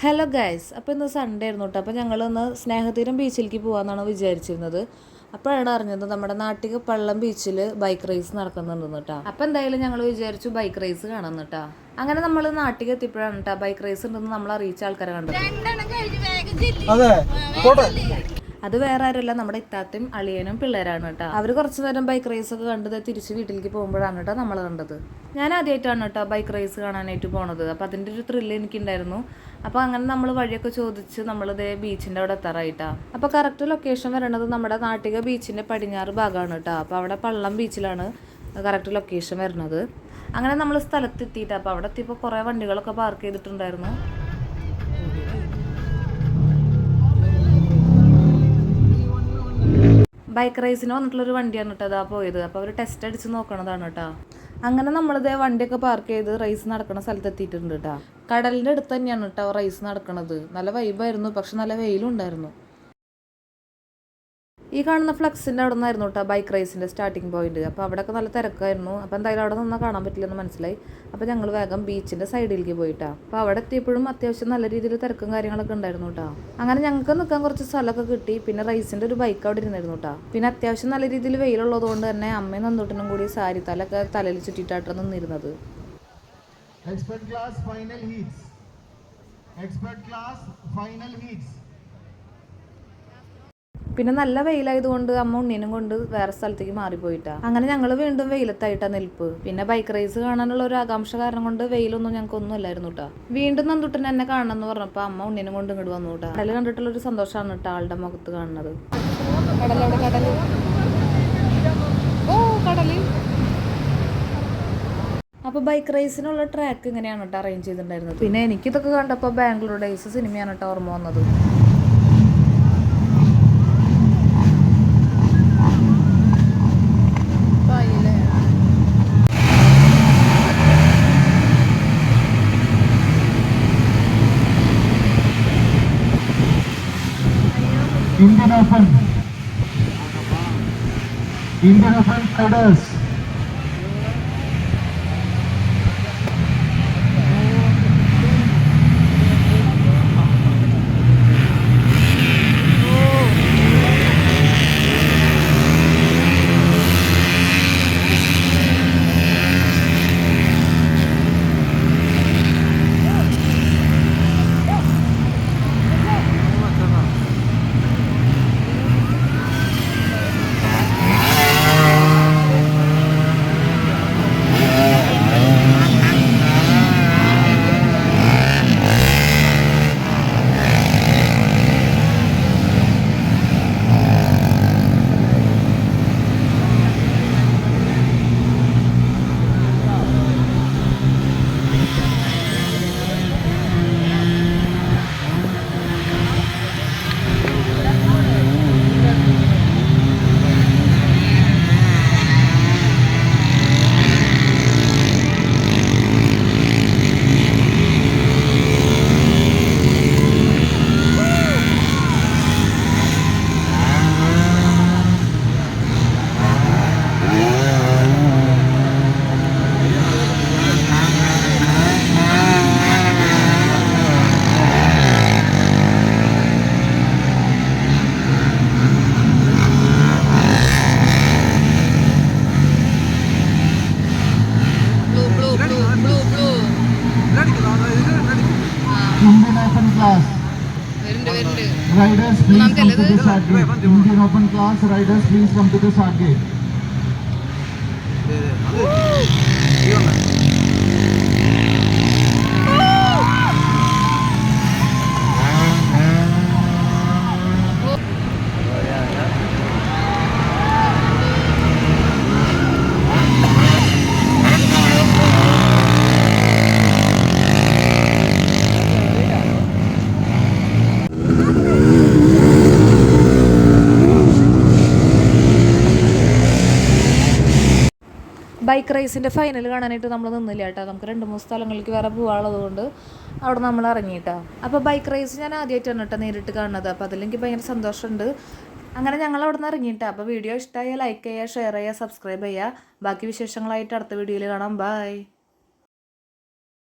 Hello guys, അപ്പോൾ ഇന്ന് Sunday ആയിരുന്നു കേട്ടോ. അപ്പോൾ ഞങ്ങളൊന്ന് സ്നേഹതീരം ബീച്ചിലേക്ക് പോകാമെന്നാണ് വിചാരിച്ചിരുന്നത്. അപ്പോഴാണ് അറിഞ്ഞത് നമ്മുടെ നാട്ടിക പള്ളം ബീച്ചിൽ ബൈക്ക് റേസ് നടക്കുന്നുണ്ടെന്ന് കേട്ടോ. അപ്പോൾ എന്തായാലും ഞങ്ങൾ വിചാരിച്ചു ബൈക്ക് റേസ് കാണാമെന്ന് കേട്ടോ. അങ്ങനെ നമ്മൾ നാട്ടിക എത്തിയപ്പോഴാണ് കേട്ടോ ബൈക്ക് റേസ് ഉണ്ടെന്ന് നമ്മൾ അറിയിച്ച ആൾക്കാരെ കണ്ടത്. അത് വേറെ ആരുമല്ല, നമ്മുടെ ഇത്താത്തയും അളിയനും പിള്ളേരാണ് കേട്ടോ. അവർ കുറച്ച് നേരം ബൈക്ക് റേസ് ഒക്കെ കണ്ടത് തിരിച്ച് വീട്ടിലേക്ക് പോകുമ്പോഴാണ് കേട്ടോ നമ്മൾ കണ്ടത്. ഞാൻ ആദ്യമായിട്ടാണ് കേട്ടോ ബൈക്ക് റേസ് കാണാനായിട്ട് പോണത്. അപ്പോൾ അതിൻ്റെ ഒരു ത്രില്ല് എനിക്കുണ്ടായിരുന്നു. അപ്പോൾ അങ്ങനെ നമ്മൾ വഴിയൊക്കെ ചോദിച്ച് നമ്മളിതേ ബീച്ചിൻ്റെ അവിടെ എത്താറായിട്ടാ. അപ്പോൾ കറക്റ്റ് ലൊക്കേഷൻ വരണത് നമ്മുടെ നാട്ടിക ബീച്ചിൻ്റെ പടിഞ്ഞാറ് ഭാഗമാണ് കേട്ടോ. അപ്പോൾ അവിടെ പള്ളം ബീച്ചിലാണ് കറക്റ്റ് ലൊക്കേഷൻ വരുന്നത്. അങ്ങനെ നമ്മൾ സ്ഥലത്തെത്തിയിട്ടാണ്. അപ്പോൾ അവിടെ എത്തിയപ്പോൾ കുറേ വണ്ടികളൊക്കെ പാർക്ക് ചെയ്തിട്ടുണ്ടായിരുന്നു. ബൈക്ക് റേസിന് വന്നിട്ടുള്ളൊരു വണ്ടിയാണ് കേട്ടോ അതാ പോയത്. അപ്പോൾ അവർ ടെസ്റ്റ് അടിച്ച് നോക്കണതാണ് കേട്ടോ. അങ്ങനെ നമ്മളിതേ വണ്ടിയൊക്കെ പാർക്ക് ചെയ്ത് റേസ് നടക്കുന്ന സ്ഥലത്ത് എത്തിയിട്ടുണ്ട് കേട്ടോ. കടലിൻ്റെ അടുത്ത് തന്നെയാണ് കേട്ടോ റേസ് നടക്കുന്നത്. നല്ല വൈബായിരുന്നു, പക്ഷെ നല്ല വെയിലും ഉണ്ടായിരുന്നു. ഈ കാണുന്ന ഫ്ലക്സിൻ്റെ അവിടെ നിന്നായിരുന്നു കേട്ടോ ബൈക്ക് റേസിൻ്റെ സ്റ്റാർട്ടിങ് പോയിന്റ്. അപ്പോൾ അവിടെയൊക്കെ നല്ല തിരക്കായിരുന്നു. അപ്പോൾ എന്തായാലും അവിടെ നിന്നാൽ കാണാൻ പറ്റില്ലെന്ന് മനസ്സിലായി. അപ്പോൾ ഞങ്ങൾ വേഗം ബീച്ചിൻ്റെ സൈഡിലേക്ക് പോയിട്ടാ. അപ്പോൾ അവിടെ എത്തിയപ്പോഴും അത്യാവശ്യം നല്ല രീതിയിൽ തിരക്കും കാര്യങ്ങളൊക്കെ ഉണ്ടായിരുന്നു കേട്ടോ. അങ്ങനെ ഞങ്ങൾക്ക് നിൽക്കാൻ കുറച്ച് സ്ഥലമൊക്കെ കിട്ടി. പിന്നെ റേസിൻ്റെ ഒരു ബൈക്ക് അവിടെ ഇരുന്നായിരുന്നു കേട്ടോ. പിന്നെ അത്യാവശ്യം നല്ല രീതിയിൽ വെയിലുള്ളത് കൊണ്ട് തന്നെ അമ്മയും നന്ദൂട്ടനും കൂടി സാരി തലൊക്കെ തലയിൽ ചുറ്റിയിട്ടാണ് നിന്നിരുന്നത്. പിന്നെ നല്ല വെയിലായതുകൊണ്ട് അമ്മ ഉണ്ണീനും കൊണ്ട് വേറെ സ്ഥലത്തേക്ക് മാറിപ്പോയിട്ടാ. അങ്ങനെ ഞങ്ങൾ വീണ്ടും വെയിലത്തായിട്ടാ നിൽപ്പ്. പിന്നെ ബൈക്ക് റേസ് കാണാനുള്ള ഒരു ആകാംക്ഷ കാരണം കൊണ്ട് വെയിലൊന്നും ഞങ്ങൾക്ക് ഒന്നും അല്ലായിരുന്നു കേട്ടോ. വീണ്ടും നന്ദുട്ടൻ എന്നെ കാണണം എന്ന് പറഞ്ഞപ്പോൾ അമ്മ ഉണ്ണീനും കൊണ്ട് ഇങ്ങോട്ട് വന്നു കേട്ടോ. കടൽ കണ്ടിട്ടുള്ള ഒരു സന്തോഷമാണ് കേട്ടോ ആളുടെ മുഖത്ത് കാണുന്നത്. അപ്പോൾ ബൈക്ക് റേസിനുള്ള ട്രാക്ക് ഇങ്ങനെയാണ് കേട്ടോ അറേഞ്ച് ചെയ്തിട്ടുണ്ടായിരുന്നത്. പിന്നെ എനിക്കിതൊക്കെ കണ്ടപ്പോൾ ബാംഗ്ലൂർ ഡേയ്സ് സിനിമയാണ് കേട്ടോ ഓർമ്മ വന്നത്. Indian Open Riders. Indian Open class riders please come to the start gate. Indian Open class riders please come to the start gate. Bike റേസിൻ്റെ ഫൈനൽ കാണാനായിട്ട് നമ്മൾ നിന്നില്ല കേട്ടോ. നമുക്ക് 2-3 സ്ഥലങ്ങളിലേക്ക് വേറെ പോകാനുള്ളത് കൊണ്ട് അവിടെ നമ്മൾ ഇറങ്ങിയിട്ടാ. അപ്പോൾ ബൈക്ക് റേസ് ഞാൻ ആദ്യമായിട്ടാണ് കേട്ടോ നേരിട്ട് കാണുന്നത്. അപ്പോൾ അതിലെനിക്ക് ഭയങ്കര സന്തോഷമുണ്ട്. അങ്ങനെ ഞങ്ങൾ അവിടെ നിന്ന് ഇറങ്ങിയിട്ടാ. അപ്പോൾ വീഡിയോ ഇഷ്ടമായാൽ ലൈക്ക് ചെയ്യുക, ഷെയർ ചെയ്യുക, സബ്സ്ക്രൈബ് ചെയ്യുക. ബാക്കി വിശേഷങ്ങളായിട്ട് അടുത്ത വീഡിയോയിൽ കാണാം. ബൈ.